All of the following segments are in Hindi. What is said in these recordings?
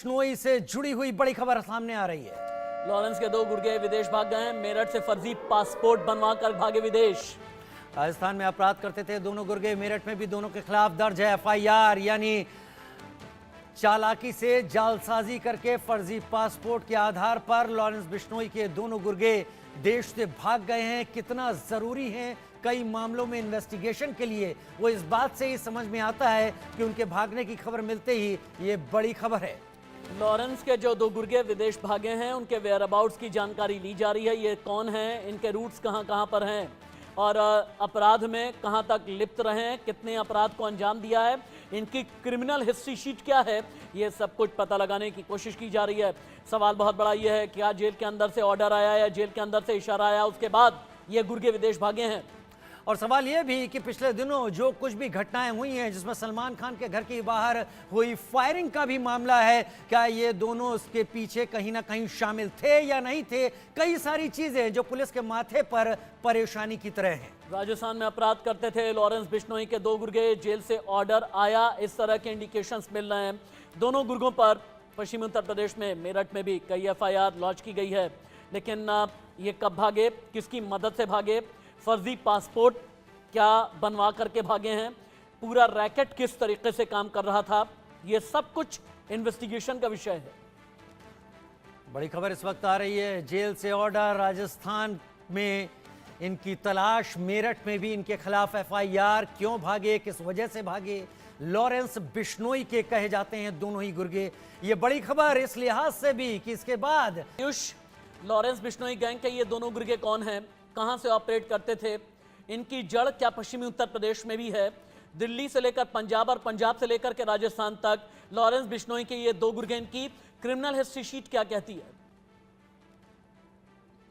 बिश्नोई से जुड़ी हुई बड़ी खबर सामने आ रही है। लॉरेंस के दो गुर्गे विदेश भाग गए हैं। मेरठ से फर्जी पासपोर्ट बनवा कर भागे विदेश। राजस्थान में अपराध करते थे दोनों गुर्गे। मेरठ में भी दोनों के खिलाफ दर्ज है एफआईआर। यानी चालाकी से जालसाजी करके फर्जी पासपोर्ट के आधार पर लॉरेंस बिश्नोई के दोनों गुर्गे देश से भाग गए हैं। कितना जरूरी है कई मामलों में इन्वेस्टिगेशन के लिए, वो इस बात से ही समझ में आता है कि उनके भागने की खबर मिलते ही ये बड़ी खबर है। लॉरेंस के जो दो गुर्गे विदेश भागे हैं उनके वेयर अबाउट्स की जानकारी ली जा रही है। ये कौन है, इनके रूट्स कहां पर हैं और अपराध में कहां तक लिप्त रहे हैं, कितने अपराध को अंजाम दिया है, इनकी क्रिमिनल हिस्ट्री शीट क्या है, ये सब कुछ पता लगाने की कोशिश की जा रही है। सवाल बहुत बड़ा ये है क्या जेल के अंदर से ऑर्डर आया या जेल के अंदर से इशारा आया उसके बाद ये गुर्गे विदेश भागे हैं। और सवाल यह भी कि पिछले दिनों जो कुछ भी घटनाएं हुई हैं जिसमें सलमान खान के घर के बाहर हुई फायरिंग का भी मामला है, क्या ये दोनों उसके पीछे कहीं ना कहीं शामिल थे या नहीं थे। कई सारी चीजें जो पुलिस के माथे पर परेशानी की तरह हैं। राजस्थान में अपराध करते थे लॉरेंस बिश्नोई के दो गुर्गे, जेल से ऑर्डर आया, इस तरह के इंडिकेशंस मिल रहे हैं। दोनों गुर्गों पर पश्चिमी उत्तर प्रदेश में मेरठ में भी कई एफआईआर लॉन्च की गई है। लेकिन ये कब भागे, किसकी मदद से भागे, फर्जी पासपोर्ट क्या बनवा करके भागे हैं, पूरा रैकेट किस तरीके से काम कर रहा था, ये सब कुछ इन्वेस्टिगेशन का विषय है। बड़ी खबर इस वक्त आ रही है, जेल से ऑर्डर, राजस्थान में इनकी तलाश, मेरठ में भी इनके खिलाफ एफआईआर। क्यों भागे, किस वजह से भागे, लॉरेंस बिश्नोई के कहे जाते हैं दोनों ही गुर्गे। ये बड़ी खबर इस लिहाज से भी कि इसके बाद आयुष, लॉरेंस बिश्नोई गैंग के ये दोनों गुर्गे कौन हैं, कहां से ऑपरेट करते थे, इनकी जड़ क्या पश्चिमी उत्तर प्रदेश में भी है, दिल्ली से लेकर पंजाब और पंजाब से लेकर के राजस्थान तक लॉरेंस बिश्नोई के ये दो गुर्गे, इनकी क्रिमिनल हिस्ट्री शीट क्या कहती है।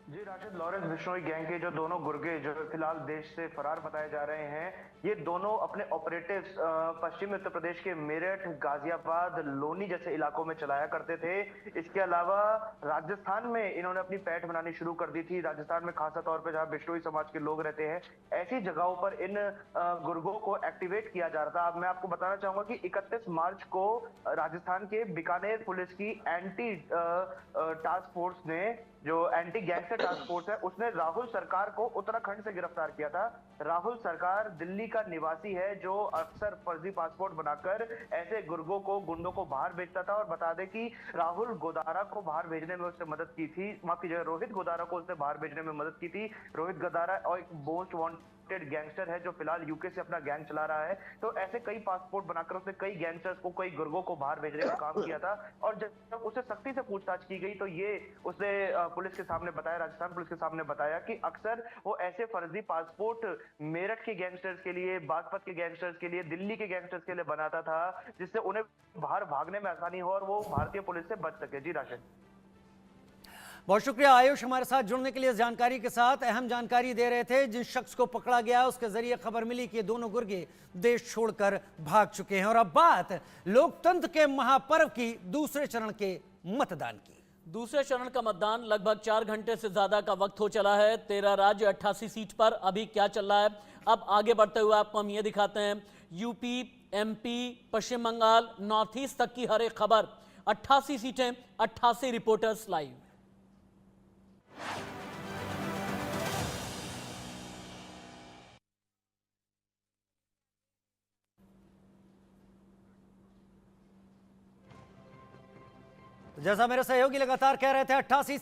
जी राशिद, लॉरेंस बिश्नोई गैंग के जो दोनों गुर्गे जो फिलहाल देश से फरार बताए जा रहे हैं, ये दोनों अपने ऑपरेटिव्स पश्चिमी उत्तर प्रदेश के मेरठ, गाजियाबाद, लोनी जैसे इलाकों में चलाया करते थे। इसके अलावा राजस्थान में इन्होंने अपनी पैठ बनानी शुरू कर दी थी। राजस्थान में खासा तौर पर जहां बिश्नोई समाज के लोग रहते हैं, ऐसी जगहों पर इन गुर्गों को एक्टिवेट किया जा रहा था। अब मैं आपको बताना चाहूंगा कि 31 मार्च को राजस्थान के बीकानेर पुलिस की एंटी टास्क फोर्स ने, जो एंटी गैंगस्टर टास्क फोर्स है, उसने राहुल सरकार को उत्तराखंड से गिरफ्तार किया था। राहुल सरकार दिल्ली का निवासी है जो अक्सर फर्जी पासपोर्ट बनाकर ऐसे गुर्गों को, गुंडों को बाहर भेजता था। और बता दें कि राहुल गोदारा को बाहर भेजने में उसने मदद की थी, माफ कीजिएगा, रोहित गोदारा को उसने बाहर भेजने में मदद की थी। रोहित गोदारा और एक मोस्ट वांटेड गैंगस्टर है जो फिलहाल यूके से अपना गैंग चला रहा है। तो ऐसे कई पासपोर्ट बनाकर उसने कई गैंगस्टर्स को, कई गुर्गों को बाहर भेजने का काम किया था। और जब उसे सख्ती से पूछताछ की गई तो ये उसने पुलिस के सामने बताया, राजस्थान पुलिस के सामने बताया कि अक्सर वो ऐसे फर्जी पासपोर्ट मेरठ के गैंगस्टर्स के लिए, बागपत के गैंगस्टर्स के लिए, दिल्ली के गैंगस्टर्स के लिए बनाता था, जिससे उन्हें बाहर भागने में आसानी हो और वो भारतीय पुलिस से बच सके। जी राशिद, बहुत शुक्रिया आयुष, हमारे साथ जुड़ने के लिए। इस जानकारी के साथ अहम जानकारी दे रहे थे। जिस शख्स को पकड़ा गया उसके जरिए खबर मिली कि दोनों गुर्गे देश छोड़कर भाग चुके हैं। और अब बात लोकतंत्र के महापर्व की, दूसरे चरण के मतदान की। दूसरे चरण का मतदान लगभग 4 घंटे से ज्यादा का वक्त हो चला है। 13 राज्य, 88 सीट पर अभी क्या चल रहा है, अब आगे बढ़ते हुए आपको हम ये दिखाते हैं। यूपी, एमपी, पश्चिम बंगाल, नॉर्थ ईस्ट तक की हर एक खबर, 88 सीटें, 88 रिपोर्टर्स लाइव। जैसा मेरे सहयोगी लगातार कह रहे थे, 88